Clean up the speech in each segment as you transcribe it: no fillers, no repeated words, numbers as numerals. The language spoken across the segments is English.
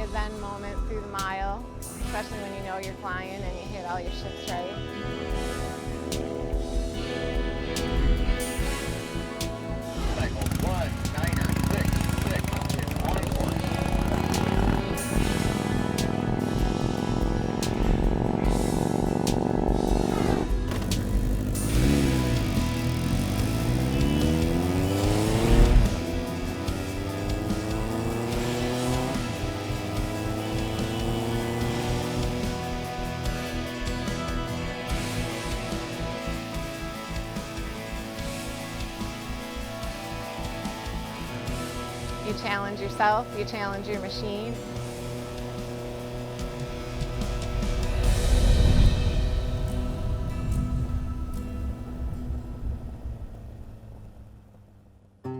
a zen moment through the mile, especially when you know you're flying and you hit all your shifts right. Cycle 1, 9er, 6, 6, on board. You challenge yourself, you challenge your machine.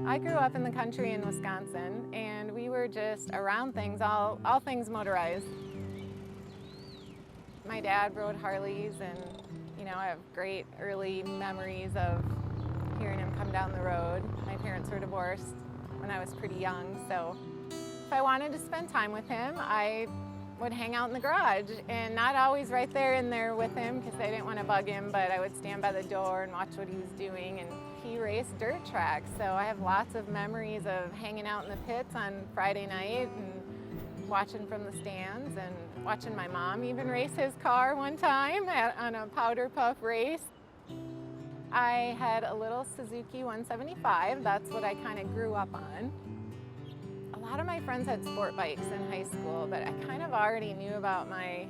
I grew up in the country in Wisconsin, and we were just around things, all things motorized. My dad rode Harleys, and I have great early memories of hearing him come down the road. My parents were divorced when I was pretty young, so if I wanted to spend time with him, I would hang out in the garage, and not always right there in there with him because I didn't want to bug him, but I would stand by the door and watch what he was doing. And he raced dirt tracks, so I have lots of memories of hanging out in the pits on Friday night and watching from the stands, and watching my mom even race his car one time on a powder puff race. I had a little Suzuki 175. That's what I kind of grew up on. A lot of my friends had sport bikes in high school, but I kind of already knew about my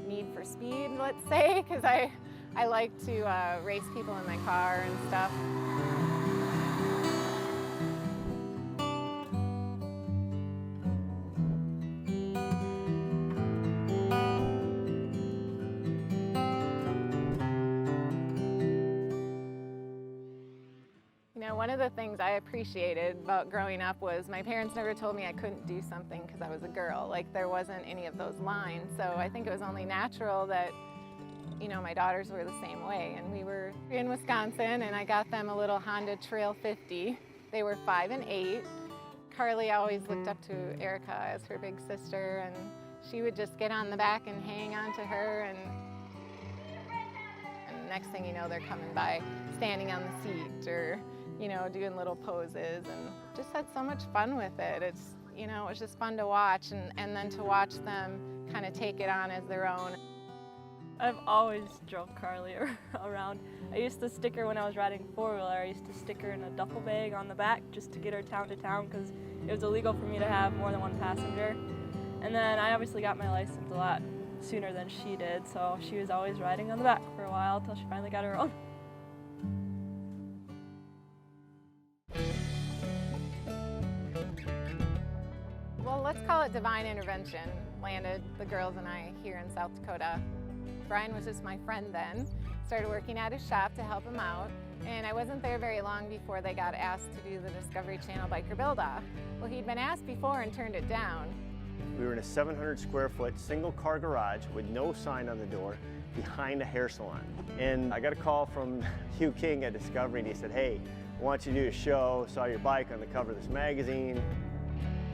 need for speed, let's say, because I like to race people in my car and stuff. One of the things I appreciated about growing up was my parents never told me I couldn't do something because I was a girl. Like, there wasn't any of those lines. So I think it was only natural that, my daughters were the same way. And we were in Wisconsin, and I got them a little Honda Trail 50. They were 5 and 8. Carly always looked up to Erica as her big sister, and she would just get on the back and hang on to her. And next thing you know, they're coming by, standing on the seat, or doing little poses, and just had so much fun with it. It was just fun to watch, and then to watch them kind of take it on as their own. I've always drove Carly around. I used to stick her when I was riding four-wheeler. I used to stick her in a duffel bag on the back just to get her town to town because it was illegal for me to have more than one passenger. And then I obviously got my license a lot sooner than she did, so she was always riding on the back for a while until she finally got her own. Well, let's call it divine intervention. Landed the girls and I here in South Dakota. Brian was just my friend then. Started working at his shop to help him out, and I wasn't there very long before they got asked to do the Discovery Channel Biker Build-Off. Well, he'd been asked before and turned it down. We were in a 700 square foot single car garage with no sign on the door behind a hair salon. And I got a call from Hugh King at Discovery, and he said, "Hey, I want you to do a show. Saw your bike on the cover of this magazine."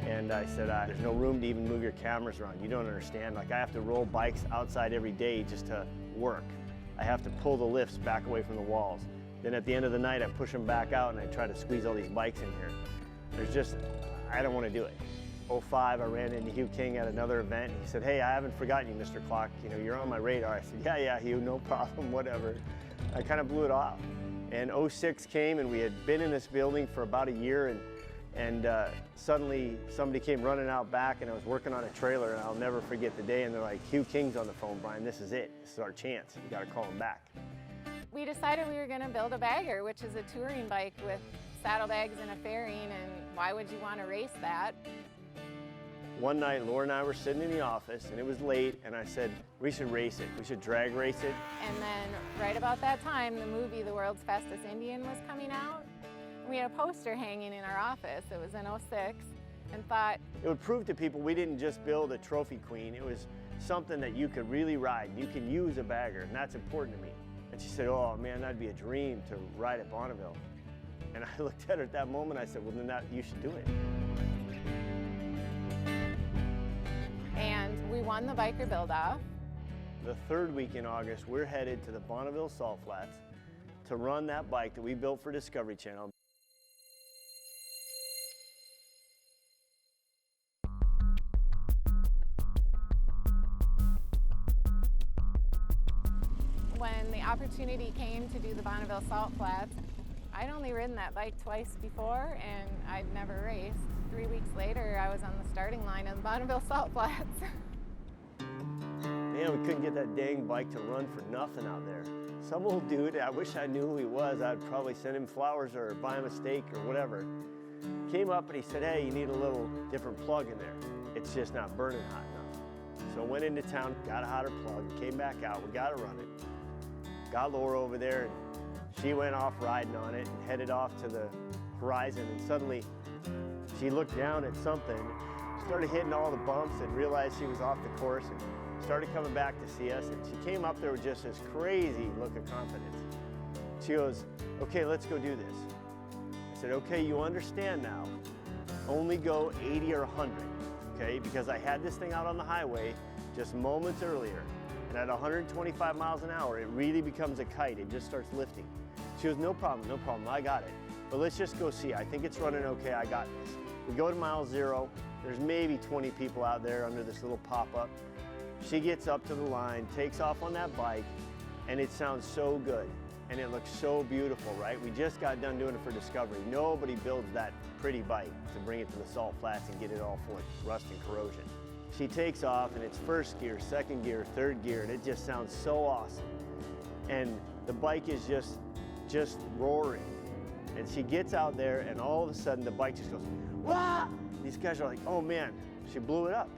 And I said, "There's no room to even move your cameras around. You don't understand. Like, I have to roll bikes outside every day just to work. I have to pull the lifts back away from the walls. Then at the end of the night, I push them back out and I try to squeeze all these bikes in here. I don't want to do it." 05, I ran into Hugh King at another event. He said, "Hey, I haven't forgotten you, Mr. Klock. You're on my radar." I said, Yeah, Hugh, no problem, whatever." I kind of blew it off. And 06 came, and we had been in this building for about a year, and suddenly somebody came running out back, and I was working on a trailer, and I'll never forget the day, and they're like, "Hugh King's on the phone, Brian. This is it. This is our chance. You got to call him back." We decided we were going to build a bagger, which is a touring bike with saddlebags and a fairing, and why would you want to race that? One night, Laura and I were sitting in the office, and it was late, and I said, "We should race it. We should drag race it." And then right about that time, the movie The World's Fastest Indian was coming out. We had a poster hanging in our office. It was in 06, and thought it would prove to people we didn't just build a trophy queen. It was something that you could really ride. You can use a bagger, and that's important to me. And she said, "Oh man, that'd be a dream to ride at Bonneville." And I looked at her at that moment. I said, "Well, then you should do it." won the biker build-off. The third week in August, we're headed to the Bonneville Salt Flats to run that bike that we built for Discovery Channel. When the opportunity came to do the Bonneville Salt Flats, I'd only ridden that bike twice before and I'd never raced. 3 weeks later, I was on the starting line of the Bonneville Salt Flats. Man, we couldn't get that dang bike to run for nothing out there. Some old dude, I wish I knew who he was, I'd probably send him flowers or buy him a steak or whatever. Came up and he said, hey, you need a little different plug in there. It's just not burning hot enough. So I went into town, got a hotter plug, came back out, we got it running. Got Laura over there, and she went off riding on it and headed off to the horizon, and suddenly she looked down at something, started hitting all the bumps and realized she was off the course and started coming back to see us, and she came up there with just this crazy look of confidence. She goes, okay, let's go do this. I said, okay, you understand now, only go 80 or 100, okay? Because I had this thing out on the highway just moments earlier, and at 125 miles an hour, it really becomes a kite. It just starts lifting. She goes, no problem, I got it. But let's just go see. I think it's running okay, I got this. We go to mile 0. There's maybe 20 people out there under this little pop-up. She gets up to the line, takes off on that bike, and it sounds so good. And it looks so beautiful, right? We just got done doing it for Discovery. Nobody builds that pretty bike to bring it to the Salt Flats and get it all full of rust and corrosion. She takes off and it's first gear, second gear, third gear, and it just sounds so awesome. And the bike is just roaring. And she gets out there and all of a sudden the bike just goes, wah! These guys are like, oh man, she blew it up.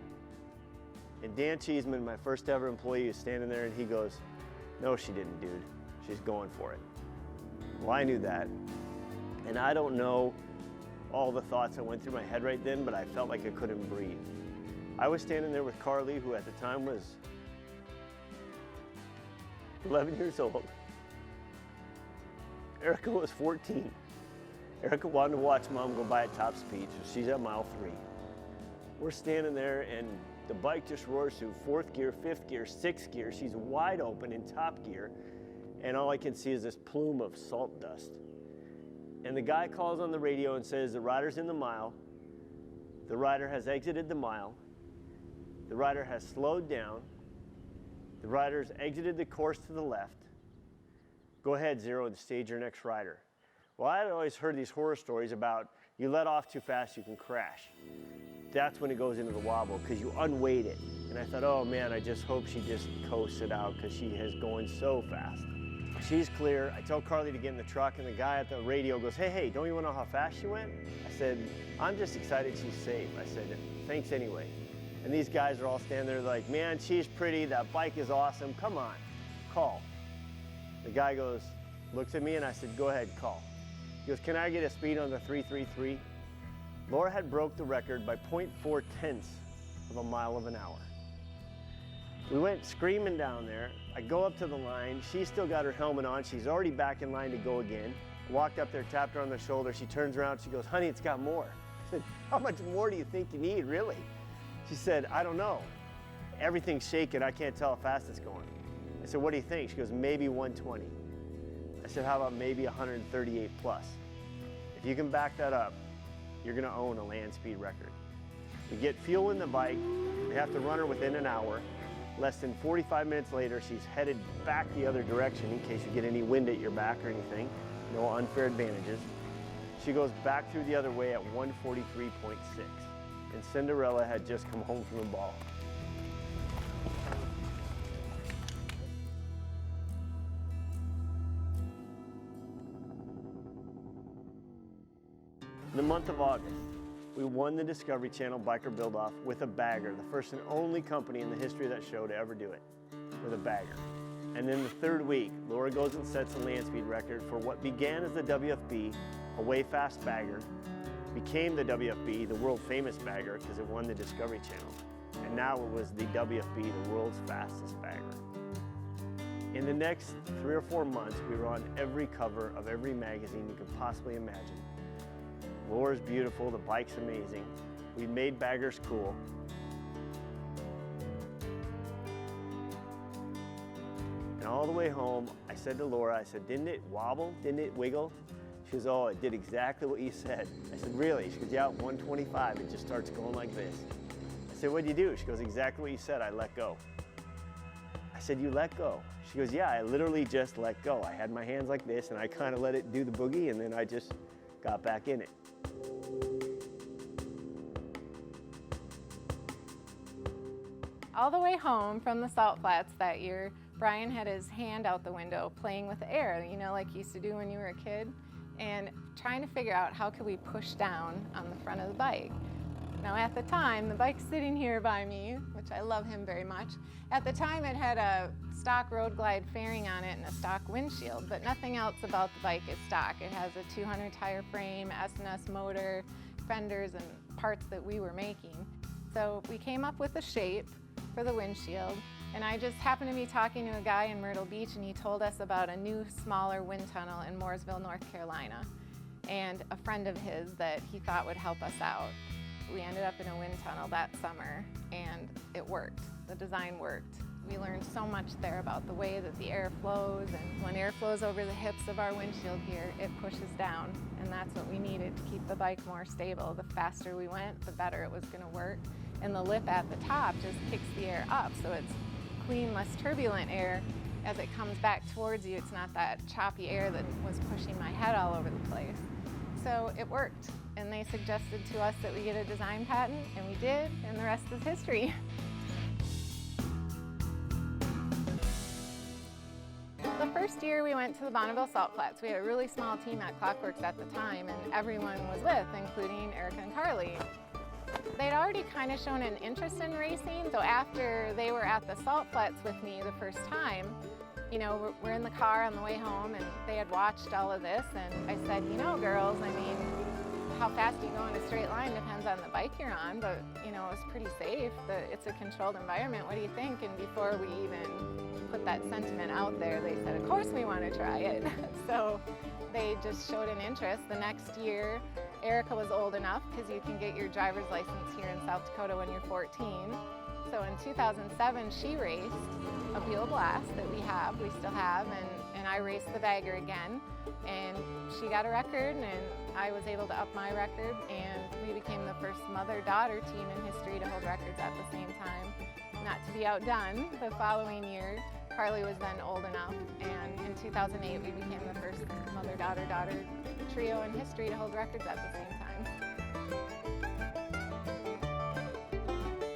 And Dan Cheeseman, my first ever employee, is standing there and he goes, no, she didn't, dude. She's going for it. Well, I knew that. And I don't know all the thoughts that went through my head right then, but I felt like I couldn't breathe. I was standing there with Carly, who at the time was 11 years old. Erica was 14. Erica wanted to watch Mom go by at top speed, so she's at mile 3. We're standing there and the bike just roars through 4th gear, 5th gear, 6th gear. She's wide open in top gear, and all I can see is this plume of salt dust. And the guy calls on the radio and says, the rider's in the mile. The rider has exited the mile. The rider has slowed down. The rider's exited the course to the left. Go ahead, Zero, and stage your next rider. Well, I had always heard these horror stories about you let off too fast, you can crash. That's when it goes into the wobble, because you unweight it. And I thought, oh man, I just hope she just coasts it out, because she is going so fast. She's clear. I tell Carly to get in the truck, and the guy at the radio goes, hey, don't you want to know how fast she went? I said, I'm just excited she's safe. I said, thanks anyway. And these guys are all standing there like, man, she's pretty, that bike is awesome, come on, call. The guy goes, looks at me, and I said, go ahead, call. He goes, can I get a speed on the 333? Laura had broke the record by 0.4 tenths of a mile of an hour. We went screaming down there. I go up to the line. She's still got her helmet on. She's already back in line to go again. Walked up there, tapped her on the shoulder. She turns around, she goes, honey, it's got more. I said, how much more do you think you need, really? She said, I don't know. Everything's shaking. I can't tell how fast it's going. I said, what do you think? She goes, maybe 120. I said, how about maybe 138 plus? If you can back that up, you're gonna own a land speed record. We get fuel in the bike. We have to run her within an hour. Less than 45 minutes later, she's headed back the other direction in case you get any wind at your back or anything. No unfair advantages. She goes back through the other way at 143.6. And Cinderella had just come home from the ball. In the month of August, we won the Discovery Channel Biker Build-Off with a bagger, the first and only company in the history of that show to ever do it, with a bagger. And then the third week, Laura goes and sets the land speed record for what began as the WFB, a way fast bagger, became the WFB, the world famous bagger, because it won the Discovery Channel. And now it was the WFB, the world's fastest bagger. In the next 3 or 4 months, we were on every cover of every magazine you could possibly imagine. Laura's beautiful, the bike's amazing. We made baggers cool. all the way home, I said to Laura, I said, didn't it wobble? Didn't it wiggle? She goes, oh, it did exactly what you said. I said, really? She goes, yeah, 125, it just starts going like this. I said, what'd you do? She goes, exactly what you said, I let go. I said, you let go? She goes, yeah, I literally just let go. I had my hands like this and I kind of let it do the boogie and then I just got back in it. All the way home from the salt flats that year, Brian had his hand out the window playing with the air, you know, like you used to do when you were a kid, and trying to figure out how could we push down on the front of the bike. Now at the time, the bike's sitting here by me, which I love him very much. At the time it had a stock road glide fairing on it and a stock windshield, but nothing else about the bike is stock. It has a 200 tire frame, S&S motor, fenders, and parts that we were making. So we came up with a shape for the windshield, and I just happened to be talking to a guy in Myrtle Beach, and he told us about a new smaller wind tunnel in Mooresville, North Carolina, and a friend of his that he thought would help us out. We ended up in a wind tunnel that summer, and it worked. The design worked. We learned so much there about the way that the air flows, and when air flows over the hips of our windshield here, it pushes down, and that's what we needed to keep the bike more stable. The faster we went, the better it was going to work. And the lip at the top just kicks the air up, so it's clean, less turbulent air. As it comes back towards you, it's not that choppy air that was pushing my head all over the place. So it worked, and they suggested to us that we get a design patent, and we did, and the rest is history. The first year we went to the Bonneville Salt Flats. We had a really small team at Klockworks at the time, and everyone was with, including Erica and Carly. They'd already kind of shown an interest in racing, so after they were at the Salt Flats with me the first time, you know, we're in the car on the way home, and they had watched all of this, and I said, you know, girls, I mean, how fast you go in a straight line depends on the bike you're on, but, you know, it was pretty safe. It's a controlled environment. What do you think? And before we even put that sentiment out there, they said, of course we want to try it. So they just showed an interest. The next year, Erica was old enough, because you can get your driver's license here in South Dakota when you're 14. So in 2007, she raced a Buell Blast that we still have, and I raced the Bagger again. And she got a record, and I was able to up my record, and we became the first mother-daughter team in history to hold records at the same time. Not to be outdone, the following year, Carly was then old enough, and in 2008 we became the first mother-daughter-daughter trio in history to hold records at the same time.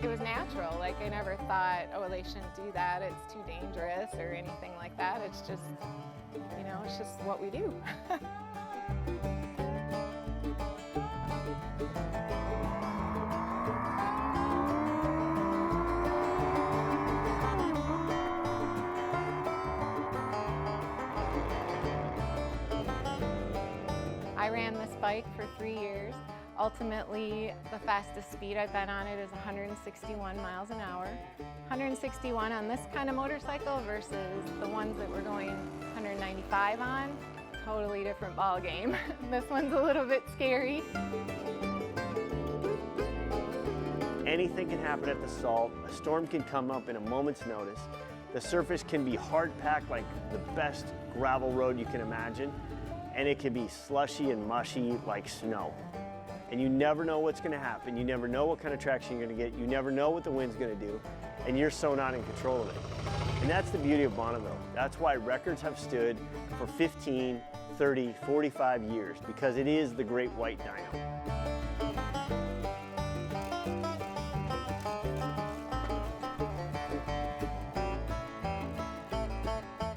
It was natural. Like, I never thought, oh, they shouldn't do that, it's too dangerous or anything like that. It's just, you know, it's just what we do. I ran this bike for 3 years. Ultimately, the fastest speed I've been on it is 161 miles an hour. 161 on this kind of motorcycle versus the ones that we're going 195 on, totally different ball game. This one's a little bit scary. Anything can happen at the Salt. A storm can come up in a moment's notice. The surface can be hard-packed like the best gravel road you can imagine, and it can be slushy and mushy like snow. And you never know what's going to happen. You never know what kind of traction you're going to get. You never know what the wind's going to do, and you're so not in control of it. And that's the beauty of Bonneville. That's why records have stood for 15, 30, 45 years, because it is the great white dyno.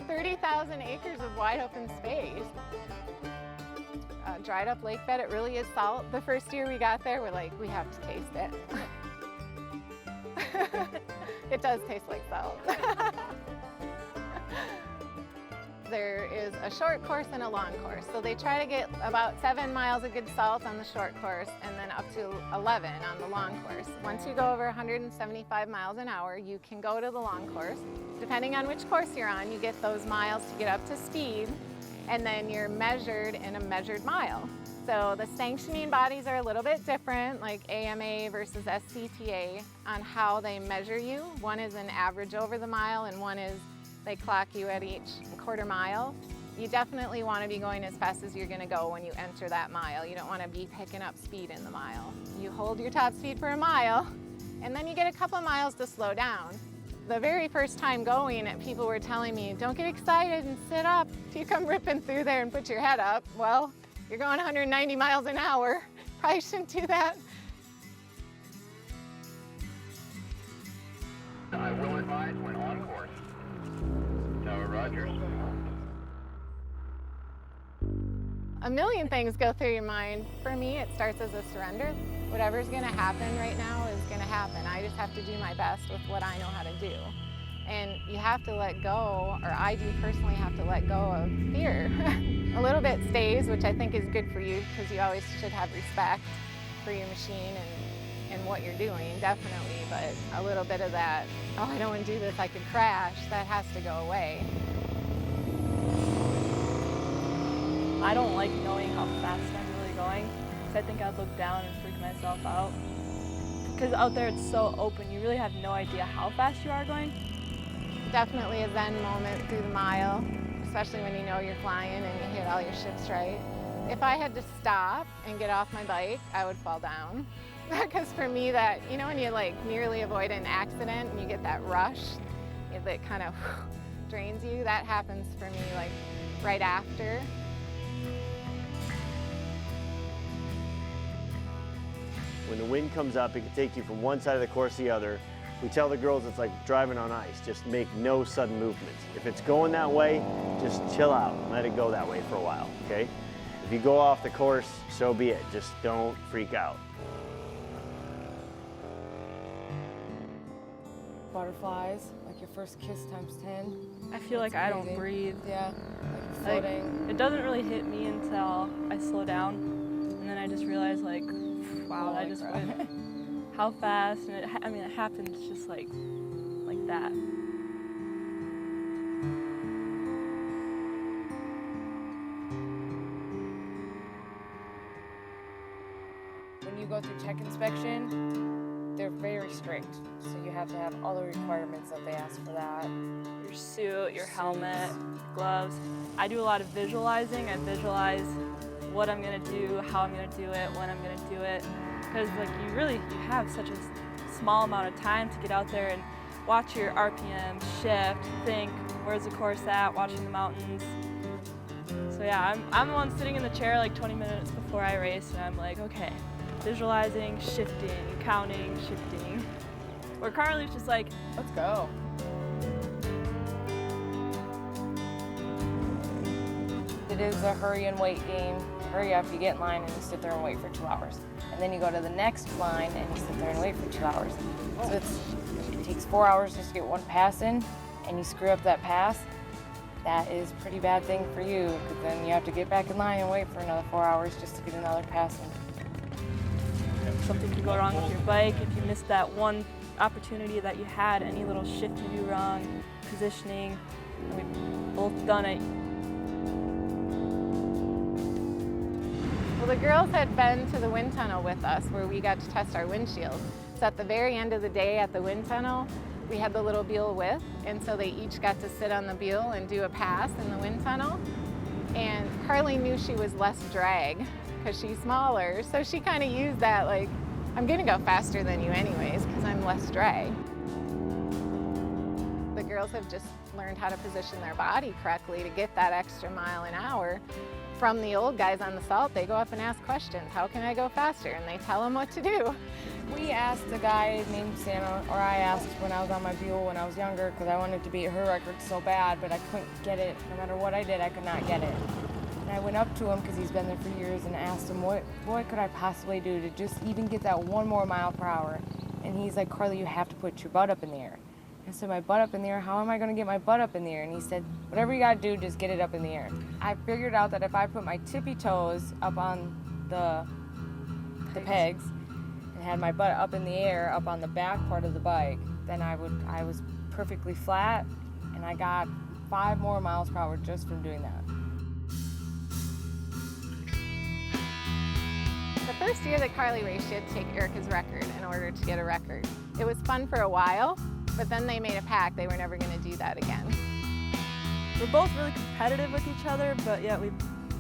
30,000 acres of wide open space. Dried up lake bed, it really is salt. The first year we got there, we're like, we have to taste it. It does taste like salt. There is a short course and a long course. So they try to get about 7 miles of good salt on the short course and then up to 11 on the long course. Once you go over 175 miles an hour, you can go to the long course. Depending on which course you're on, you get those miles to get up to speed, and then you're measured in a measured mile. So the sanctioning bodies are a little bit different, like AMA versus SCTA, on how they measure you. One is an average over the mile, and one is They clock you at each quarter mile. You definitely want to be going as fast as you're going to go when you enter that mile. You don't want to be picking up speed in the mile. You hold your top speed for a mile, and then you get a couple miles to slow down. The very first time going, people were telling me, don't get excited and sit up. If you come ripping through there and put your head up, well, you're going 190 miles an hour. Probably shouldn't do that. I will advise when on course. Tower Rogers. A million things go through your mind. For me, it starts as a surrender. Whatever's gonna happen right now is gonna happen. I just have to do my best with what I know how to do. And you have to let go, or I do personally have to let go of fear. A little bit stays, which I think is good for you, because you always should have respect for your machine and what you're doing, definitely. But a little bit of that, oh, I don't want to do this, I could crash, that has to go away. I don't like knowing how fast I'm really going, because I think I'd look down and freak myself out. Because out there it's so open, you really have no idea how fast you are going. Definitely a zen moment through the mile, especially when you know you're flying and you hit all your shifts right. If I had to stop and get off my bike, I would fall down. Because for me that, you know when you like nearly avoid an accident and you get that rush that kind of drains you, that happens for me like right after. When the wind comes up, it can take you from one side of the course to the other. We tell the girls it's like driving on ice. Just make no sudden movements. If it's going that way, just chill out and let it go that way for a while, okay? If you go off the course, so be it. Just don't freak out. Butterflies, like your first kiss times 10. I feel like I don't breathe. Yeah, like you're Like, floating. it doesn't really hit me until I slow down, and then I just realize like, wow, I just went how fast, and it happens just like that. When you go through tech inspection, they're very strict. So you have to have all the requirements that they ask for that. Your suit, your helmet, gloves. I do a lot of visualizing. I visualize what I'm gonna do, how I'm gonna do it, when I'm gonna do it. Because like you have such a small amount of time to get out there and watch your RPM shift, think, where's the course at, watching the mountains. So yeah, I'm the one sitting in the chair like 20 minutes before I race, and I'm like, okay, visualizing, shifting, counting, shifting. Where Carly's just like, Let's go. It is a hurry and wait game. Hurry up, you get in line and you sit there and wait for 2 hours. And then you go to the next line and you sit there and wait for 2 hours. So it takes 4 hours just to get one pass in, and you screw up that pass, that is a pretty bad thing for you, because then you have to get back in line and wait for another 4 hours just to get another pass in. something could go wrong with your bike. If you missed that one opportunity that you had, any little shift you do wrong, positioning, we've both done it. Well, the girls had been to the wind tunnel with us where we got to test our windshield. So at the very end of the day at the wind tunnel, we had the little buell with, and so they each got to sit on the buell and do a pass in the wind tunnel. And Carly knew she was less drag because she's smaller, so she kind of used that like, I'm gonna go faster than you anyways because I'm less drag. The girls have just learned how to position their body correctly to get that extra mile an hour. From the old guys on the salt, they go up and ask questions. How can I go faster? And they tell them what to do. We asked a guy named Santa, or I asked when I was on my buell when I was younger, because I wanted to beat her record so bad, but I couldn't get it. No matter what I did, I could not get it. And I went up to him, because he's been there for years, and asked him, what could I possibly do to just even get that 1 more mile per hour? And he's like, Carly, you have to put your butt up in the air. I said, my butt up in the air? How am I going to get my butt up in the air? And he said, whatever you got to do, just get it up in the air. I figured out that if I put my tippy toes up on the pegs and had my butt up in the air, up on the back part of the bike, then I was perfectly flat, and I got 5 more miles per hour just from doing that. The first year that Carly raced, she had to take Erica's record in order to get a record. It was fun for a while, but then they made a pact they were never going to do that again. We're both really competitive with each other, but yet we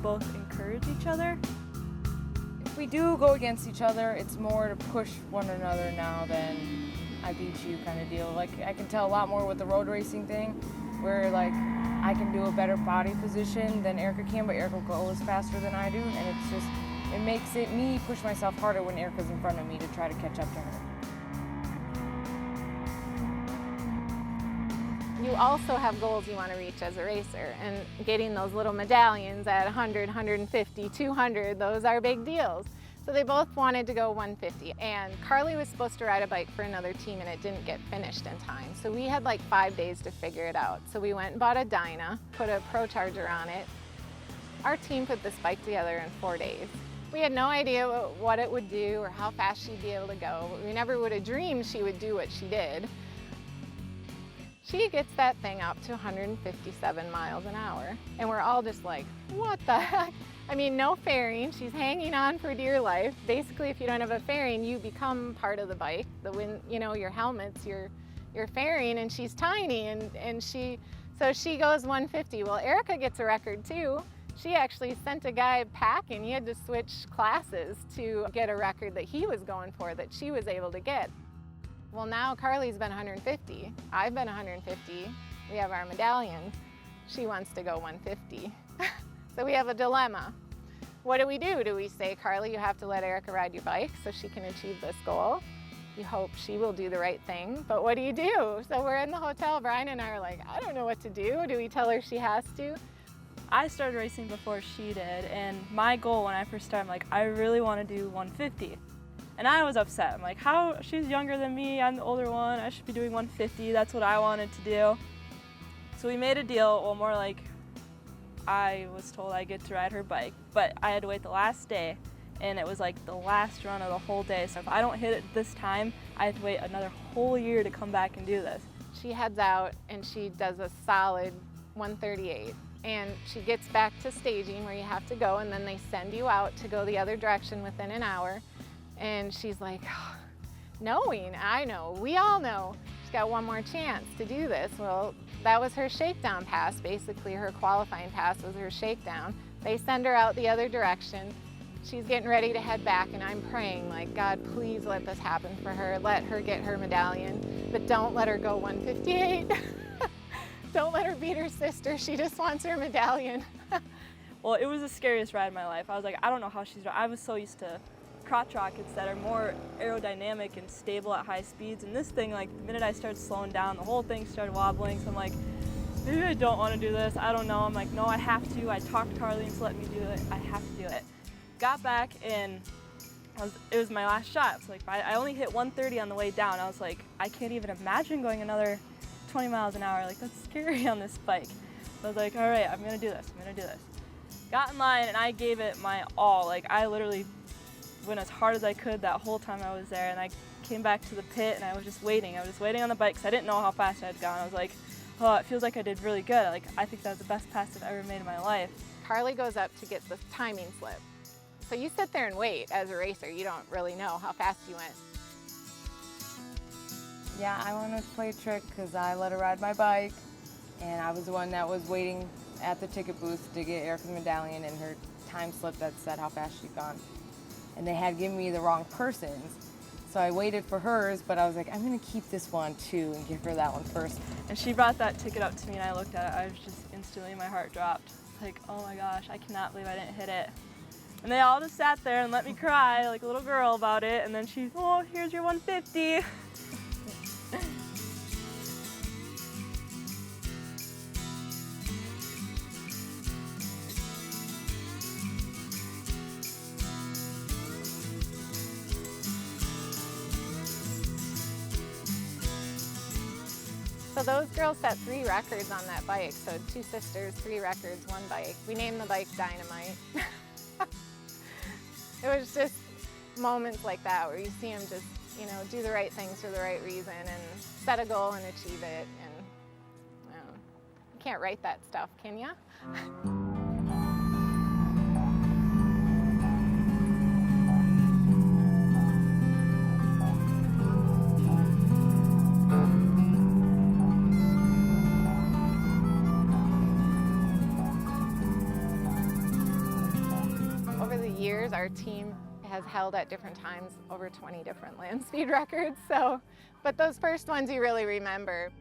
both encourage each other. If we do go against each other, it's more to push one another now than I beat you kind of deal. Like, I can tell a lot more with the road racing thing, where like I can do a better body position than Erica can, but Erica goes faster than I do, and it's just, it makes it me push myself harder when Erica's in front of me to try to catch up to her. You also have goals you want to reach as a racer, and getting those little medallions at 100, 150, 200, those are big deals. So they both wanted to go 150, and Carly was supposed to ride a bike for another team and it didn't get finished in time. So we had like 5 days to figure it out. So we went and bought a Dyna, put a Pro Charger on it. Our team put this bike together in 4 days. We had no idea what it would do or how fast she'd be able to go. We never would have dreamed she would do what she did. She gets that thing up to 157 miles an hour, and we're all just like, what the heck? I mean, no fairing, she's hanging on for dear life. Basically, if you don't have a fairing, you become part of the bike. The wind, you know, your helmet's your fairing, and she's tiny, so she goes 150. Well, Erica gets a record too. She actually sent a guy packing. He had to switch classes to get a record that he was going for, that she was able to get. Well, now Carly's been 150. I've been 150. We have our medallion. She wants to go 150. So we have a dilemma. What do? Do we say, Carly, you have to let Erica ride your bike so she can achieve this goal? You hope she will do the right thing, but what do you do? So we're in the hotel, Brian and I are like, I don't know what to do. Do we tell her she has to? I started racing before she did, and my goal when I first started, I'm like, I really want to do 150. And I was upset. I'm like, how? She's younger than me, I'm the older one, I should be doing 150, that's what I wanted to do. So we made a deal, well, more like I was told I get to ride her bike, but I had to wait the last day, and it was like the last run of the whole day. So if I don't hit it this time, I have to wait another whole year to come back and do this. She heads out and she does a solid 138. And she gets back to staging where you have to go, and then they send you out to go the other direction within an hour. And she's like, oh, knowing, I know, we all know, she's got one more chance to do this. Well, that was her shakedown pass. Basically, her qualifying pass was her shakedown. They send her out the other direction. She's getting ready to head back, and I'm praying, like, God, please let this happen for her. Let her get her medallion, but don't let her go 158. Don't let her beat her sister. She just wants her medallion. Well, it was the scariest ride of my life. I was like, I don't know how she's riding. I was so used to crotch rockets that are more aerodynamic and stable at high speeds, and this thing, like, the minute I started slowing down, the whole thing started wobbling. So I'm like, maybe I don't want to do this. I don't know. I'm like, no, I have to. I talked to Carly into letting me do it. I have to do it. Got back, and it was my last shot. So like, I only hit 130 on the way down. I was like, I can't even imagine going another 20 miles an hour. Like, that's scary on this bike. So I was like, all right, I'm gonna do this. I'm gonna do this. Got in line, and I gave it my all. Like, I literally went as hard as I could that whole time I was there, and I came back to the pit, and I was just waiting. I was just waiting on the bike because I didn't know how fast I had gone. I was like, oh, it feels like I did really good. Like, I think that was the best pass I've ever made in my life. Carly goes up to get the timing slip. So you sit there and wait as a racer. You don't really know how fast you went. Yeah, I want to play a trick because I let her ride my bike, and I was the one that was waiting at the ticket booth to get Erica's medallion and her time slip that said how fast she'd gone. And they had given me the wrong person's, so I waited for hers, but I was like, I'm going to keep this one too and give her that one first. And she brought that ticket up to me, and I looked at it. I was just instantly, my heart dropped. Like, oh my gosh, I cannot believe I didn't hit it. And they all just sat there and let me cry like a little girl about it, and then she's, oh, here's your 150. So those girls set 3 records on that bike. So 2 sisters, 3 records, 1 bike. We named the bike Dynamite. It was just moments like that where you see them just, you know, do the right things for the right reason and set a goal and achieve it. And you can't write that stuff, can ya? our team has held at different times over 20 different land speed records. So, but those first ones you really remember.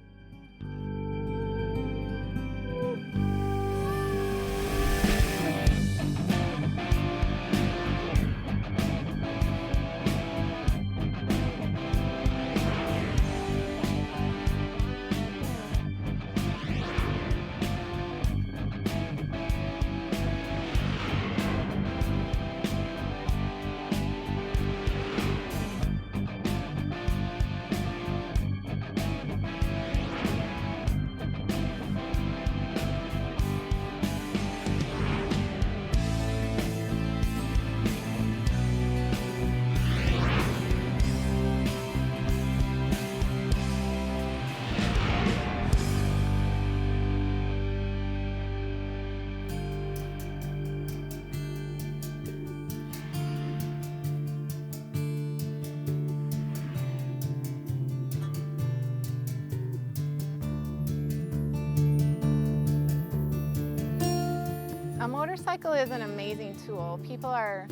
A motorcycle is an amazing tool. People are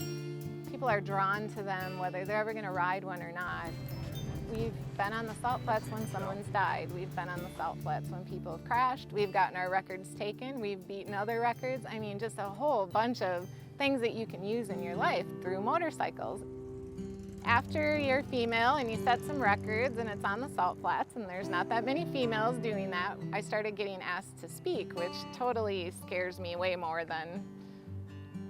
drawn to them whether they're ever going to ride one or not. We've been on the salt flats when someone's died. We've been on the salt flats when people have crashed. We've gotten our records taken. We've beaten other records. I mean, just a whole bunch of things that you can use in your life through motorcycles. After you're female and you set some records and it's on the salt flats, and there's not that many females doing that, I started getting asked to speak, which totally scares me way more than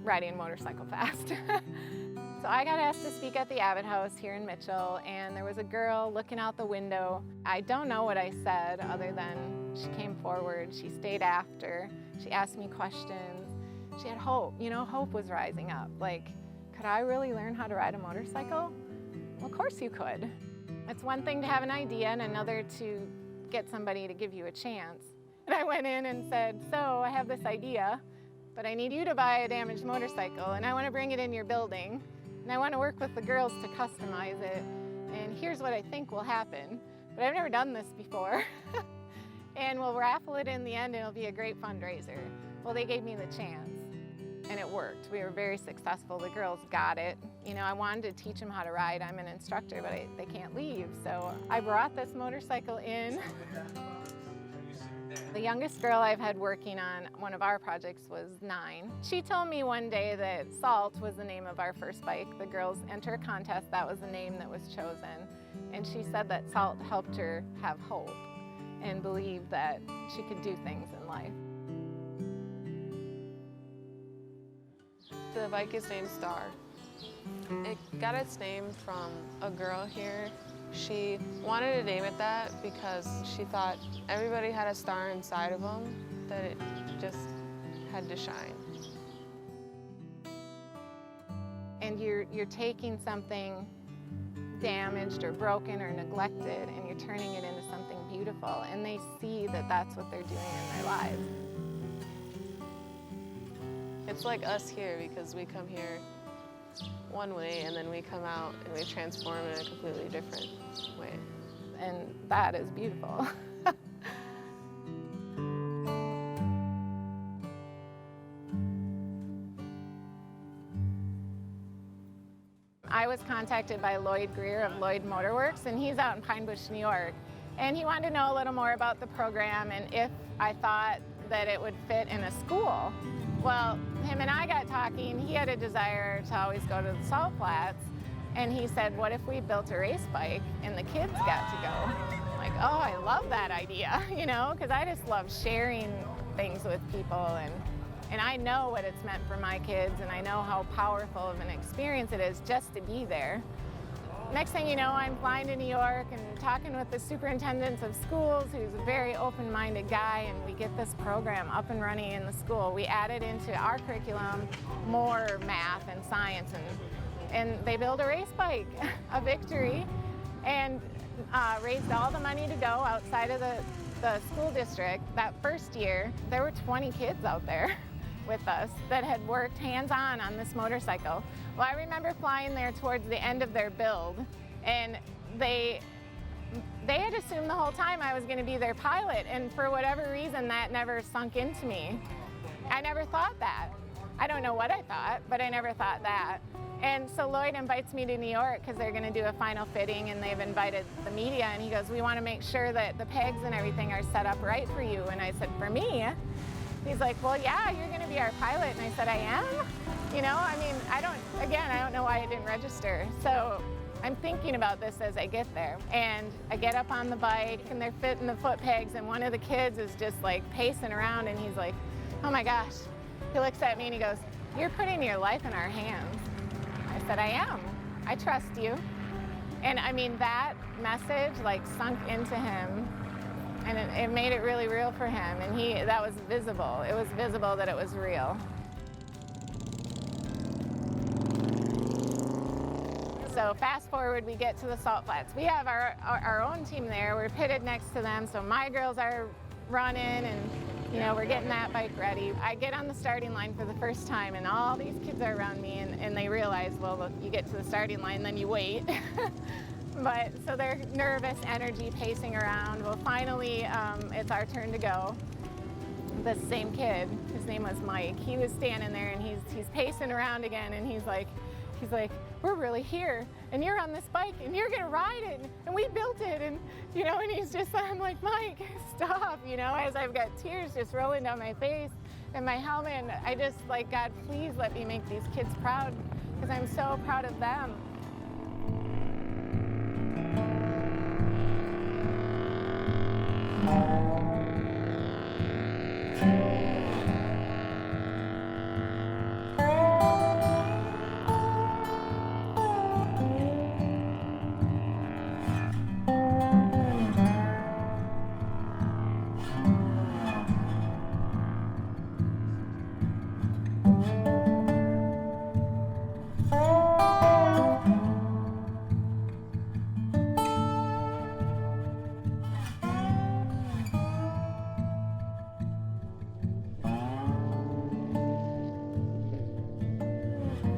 riding a motorcycle fast. So I got asked to speak at the Abbott House here in Mitchell, and there was a girl looking out the window. I don't know what I said other than she came forward, she stayed after, she asked me questions. She had hope, you know, hope was rising up. Like, could I really learn how to ride a motorcycle? Well, of course you could. It's one thing to have an idea and another to get somebody to give you a chance. And I went in and said, so I have this idea, but I need you to buy a damaged motorcycle, and I want to bring it in your building, and I want to work with the girls to customize it, and here's what I think will happen. But I've never done this before. And we'll raffle it in the end, and it'll be a great fundraiser. Well, they gave me the chance. And it worked. We were very successful. The girls got it. You know, I wanted to teach them how to ride. I'm an instructor, but they can't leave. So I brought this motorcycle in. The youngest girl I've had working on one of our projects was 9. She told me one day that Salt was the name of our first bike. The girls enter a contest, that was the name that was chosen. And she said that Salt helped her have hope and believe that she could do things in life. The bike is named Star. It got its name from a girl here. She wanted to name it that because she thought everybody had a star inside of them, that it just had to shine. And you're taking something damaged or broken or neglected and you're turning it into something beautiful, and they see that that's what they're doing in their lives. It's like us here because we come here one way and then we come out and we transform in a completely different way. And that is beautiful. I was contacted by Lloyd Greer of Lloyd Motorworks, and he's out in Pine Bush, New York. And he wanted to know a little more about the program and if I thought that it would fit in a school. Well, him and I got talking. He had a desire to always go to the salt flats, and he said, what if we built a race bike and the kids got to go? I'm like, oh, I love that idea, you know, because I just love sharing things with people, and I know what it's meant for my kids, and I know how powerful of an experience it is just to be there. Next thing you know, I'm flying to New York and talking with the superintendents of schools, who's a very open-minded guy, and we get this program up and running in the school. We added into our curriculum more math and science, and they built a race bike, a Victory, and raised all the money to go outside of the school district. That first year, there were 20 kids out there with us that had worked hands-on on this motorcycle. Well, I remember flying there towards the end of their build, and they had assumed the whole time I was going to be their pilot, and for whatever reason that never sunk into me. I never thought that. I don't know what I thought, but I never thought that. And so Lloyd invites me to New York because they're going to do a final fitting, and they've invited the media, and he goes, we want to make sure that the pegs and everything are set up right for you. And I said, for me? He's like, well, yeah, you're going to be our pilot. And I said, I am? You know, I mean, I don't know why I didn't register. So I'm thinking about this as I get there. And I get up on the bike, and they're fitting the foot pegs, and one of the kids is just like pacing around, and he's like, oh my gosh. He looks at me and he goes, you're putting your life in our hands. I said, I am. I trust you. And I mean, that message like sunk into him, and it made it really real for him. And that was visible. It was visible that it was real. So fast forward, we get to the Salt Flats. We have our own team there. We're pitted next to them. So my girls are running, and you know, we're getting that bike ready. I get on the starting line for the first time, and all these kids are around me, and they realize, well, look, you get to the starting line, then you wait. But so they're nervous, energy, pacing around. Well, finally, it's our turn to go. The same kid, his name was Mike, he was standing there, and he's pacing around again, and he's like, we're really here, and you're on this bike, and you're gonna ride it, and we built it, and you know, and I'm like, Mike, stop, you know, as I've got tears just rolling down my face and my helmet, and I just like, God, please let me make these kids proud, because I'm so proud of them.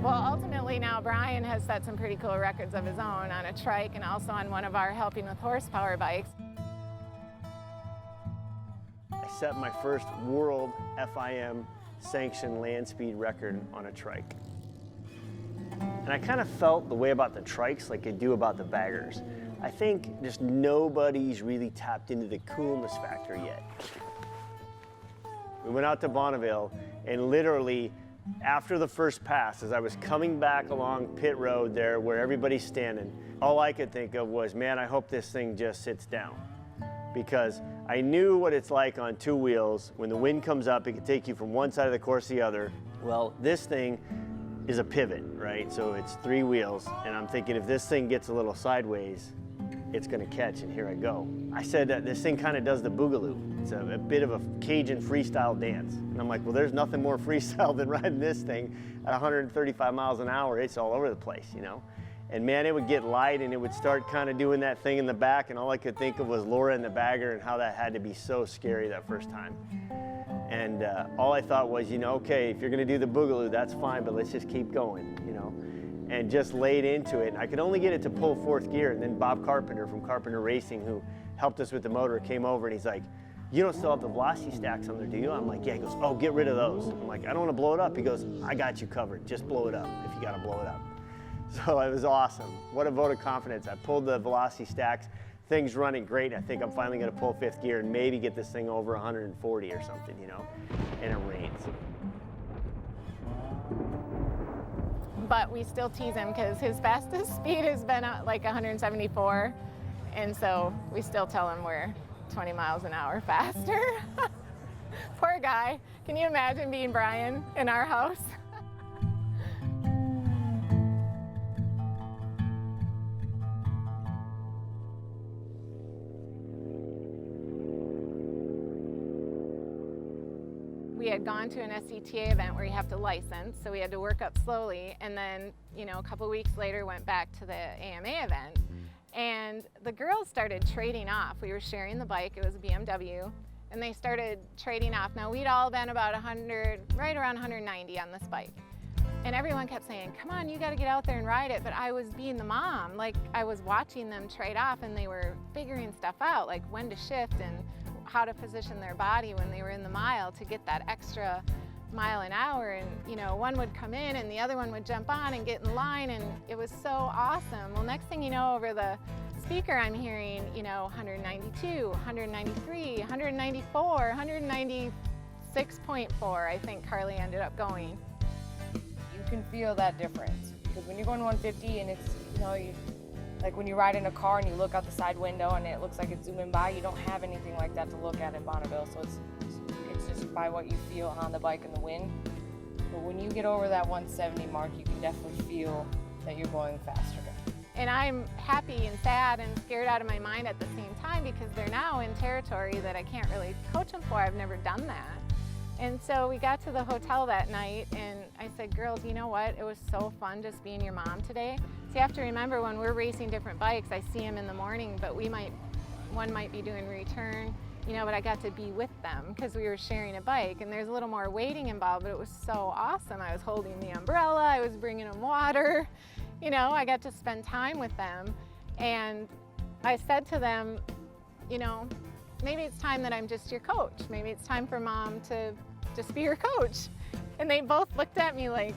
Well, ultimately now Brian has set some pretty cool records of his own on a trike and also on one of our Helping with Horsepower bikes. I set my first world FIM sanctioned land speed record on a trike. And I kind of felt the way about the trikes like I do about the baggers. I think just nobody's really tapped into the coolness factor yet. We went out to Bonneville, and literally after the first pass, as I was coming back along pit road there where everybody's standing, all I could think of was, man, I hope this thing just sits down. Because I knew what it's like on two wheels. When the wind comes up, it can take you from one side of the course to the other. Well, this thing is a pivot, right? So it's three wheels, and I'm thinking if this thing gets a little sideways, it's gonna catch, and here I go. I said that this thing kind of does the boogaloo. It's a bit of a Cajun freestyle dance. And I'm like, well, there's nothing more freestyle than riding this thing at 135 miles an hour. It's all over the place, you know? And man, it would get light, and it would start kind of doing that thing in the back, and all I could think of was Laura and the bagger and how that had to be so scary that first time. And all I thought was, you know, okay, if you're gonna do the boogaloo, that's fine, but let's just keep going, you know? And just laid into it. And I could only get it to pull fourth gear, and then Bob Carpenter from Carpenter Racing, who helped us with the motor, came over, and he's like, you don't still have the velocity stacks on there, do you? I'm like, yeah. He goes, oh, get rid of those. I'm like, I don't want to blow it up. He goes, I got you covered. Just blow it up if you got to blow it up. So it was awesome. What a vote of confidence. I pulled the velocity stacks. Thing's running great. I think I'm finally going to pull fifth gear and maybe get this thing over 140 or something, you know, and it rains. But we still tease him because his fastest speed has been like 174. And so we still tell him we're 20 miles an hour faster. Poor guy. Can you imagine being Brian in our house? We had gone to an SCTA event where you have to license, so we had to work up slowly, and then, you know, a couple weeks later went back to the AMA event, and the girls started trading off. We were sharing the bike, it was a BMW, and they started trading off. Now we'd all been about 100, right around 190 on this bike, and everyone kept saying, come on, you gotta get out there and ride it, but I was being the mom, like I was watching them trade off, and they were figuring stuff out, like when to shift and how to position their body when they were in the mile to get that extra mile an hour, and you know, one would come in and the other one would jump on and get in line, and it was so awesome. Well, next thing you know, over the speaker I'm hearing, you know, 192, 193, 194, 196.4, I think Carly ended up going. You can feel that difference, because when you're going 150 and it's, you know, like when you ride in a car and you look out the side window and it looks like it's zooming by, you don't have anything like that to look at in Bonneville, so it's just by what you feel on the bike and the wind. But when you get over that 170 mark, you can definitely feel that you're going faster. And I'm happy and sad and scared out of my mind at the same time, because they're now in territory that I can't really coach them for. I've never done that. And so we got to the hotel that night and I said, girls, you know what? It was so fun just being your mom today. So you have to remember, when we're racing different bikes, I see them in the morning, but one might be doing return, you know, but I got to be with them because we were sharing a bike, and there's a little more waiting involved, but it was so awesome. I was holding the umbrella, I was bringing them water, you know, I got to spend time with them. And I said to them, you know, maybe it's time that I'm just your coach. Maybe it's time for Mom to just be your coach. And they both looked at me like,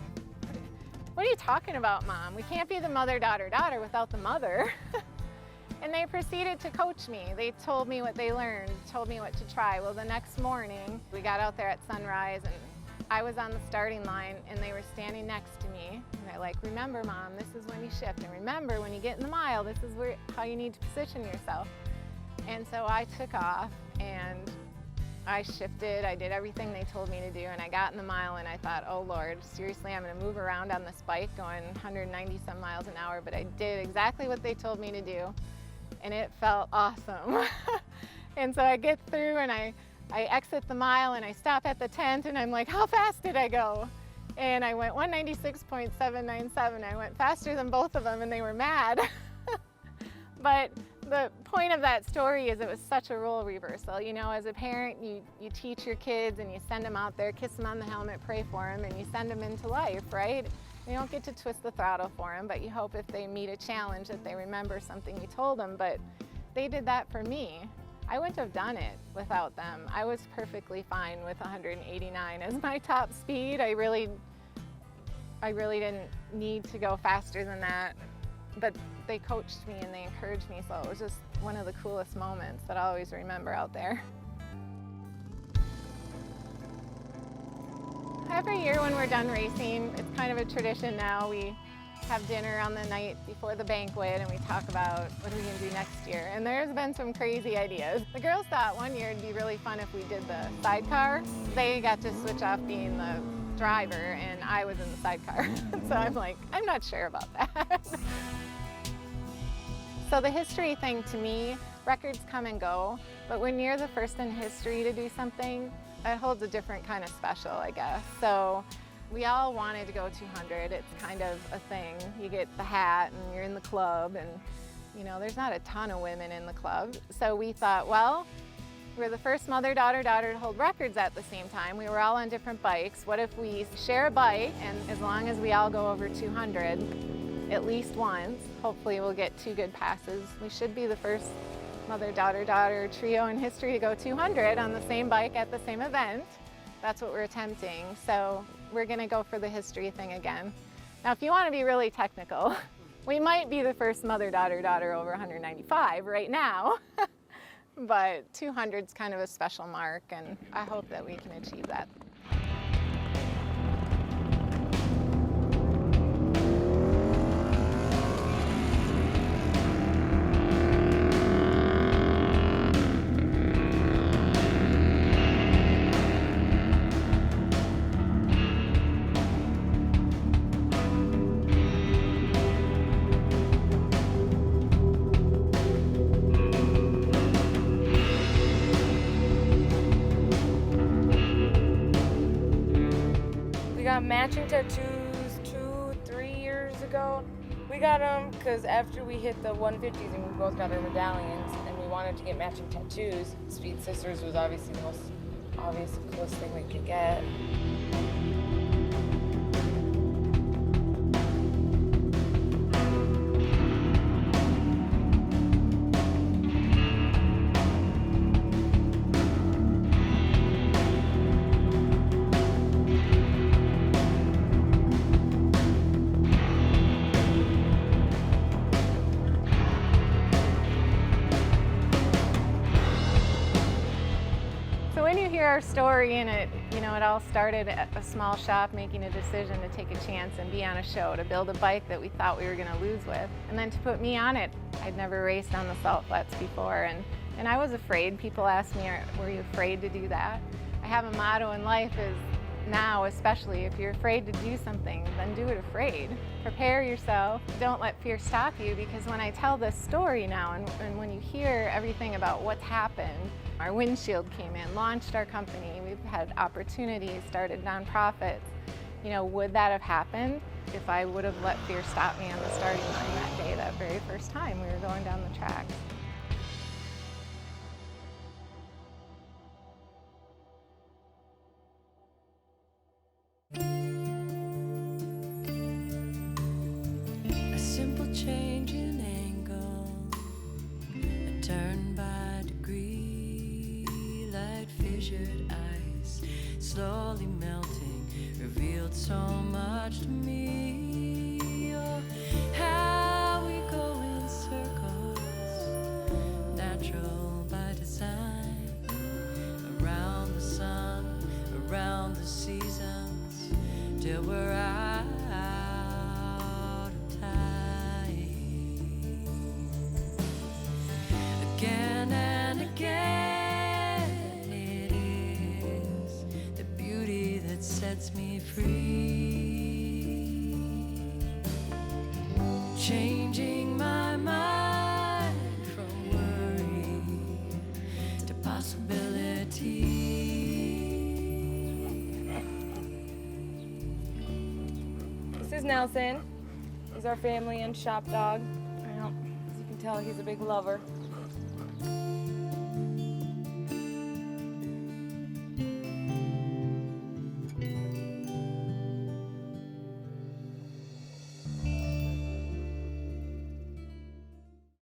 what are you talking about, Mom? We can't be the mother, daughter, daughter without the mother. And they proceeded to coach me. They told me what they learned, told me what to try. Well, the next morning, we got out there at sunrise and I was on the starting line and they were standing next to me. And they're like, remember, Mom, this is when you shift. And remember, when you get in the mile, this is how you need to position yourself. And so I took off and I shifted, I did everything they told me to do, and I got in the mile and I thought, oh Lord, seriously, I'm gonna move around on this bike going 190 some miles an hour, but I did exactly what they told me to do, and it felt awesome. And so I get through and I exit the mile and I stop at the tent and I'm like, how fast did I go? And I went 196.797. I went faster than both of them and they were mad. But the point of that story is it was such a role reversal. You know, as a parent, you teach your kids and you send them out there, kiss them on the helmet, pray for them, and you send them into life, right? You don't get to twist the throttle for them, but you hope if they meet a challenge that they remember something you told them. But they did that for me. I wouldn't have done it without them. I was perfectly fine with 189 as my top speed. I really didn't need to go faster than that. But they coached me and they encouraged me, so it was just one of the coolest moments that I always remember out there. Every year when we're done racing, it's kind of a tradition now. We have dinner on the night before the banquet and we talk about what are we going to do next year. And there's been some crazy ideas. The girls thought one year it'd be really fun if we did the sidecar. They got to switch off being the driver and I was in the sidecar. So I'm like, I'm not sure about that. So the history thing, to me, records come and go, but when you're the first in history to do something, it holds a different kind of special, I guess. So we all wanted to go 200. It's kind of a thing. You get the hat and you're in the club, and you know, there's not a ton of women in the club. So we thought, well, we're the first mother, daughter, daughter to hold records at the same time. We were all on different bikes. What if we share a bike, and as long as we all go over 200, at least once, hopefully we'll get 2 good passes. We should be the first mother, daughter, daughter trio in history to go 200 on the same bike at the same event. That's what we're attempting. So we're gonna go for the history thing again. Now, if you wanna be really technical, we might be the first mother, daughter, daughter over 195 right now. But 200 is kind of a special mark, and I hope that we can achieve that. Matching tattoos 2-3 years ago. We got them because after we hit the 150s and we both got our medallions and we wanted to get matching tattoos, Speed Sisters was obviously the most obvious and coolest thing we could get. hear our story, and it all started at a small shop making a decision to take a chance and be on a show, to build a bike that we thought we were going to lose with, and then to put me on it. I'd never raced on the salt flats before, and I was afraid. People asked me, were you afraid to do that? I have a motto in life is, now especially, if you're afraid to do something, then do it afraid. Prepare yourself. Don't let fear stop you, because when I tell this story now, and when you hear everything about what's happened, our windshield came in, launched our company, we've had opportunities, started nonprofits. Would that have happened if I would have let fear stop me on the starting line that day, that very first time we were going down the track? A simple change in angle, a turn by degree, like fissured ice, slowly melting, revealed so much to me. Oh, how we go in circles, natural by design, around the sun, around the seasons, till we're out of time. Again and again, it is the beauty that sets me free, changing my mind from worry to possibility. This is Nelson. He's our family and shop dog. As you can tell, he's a big lover.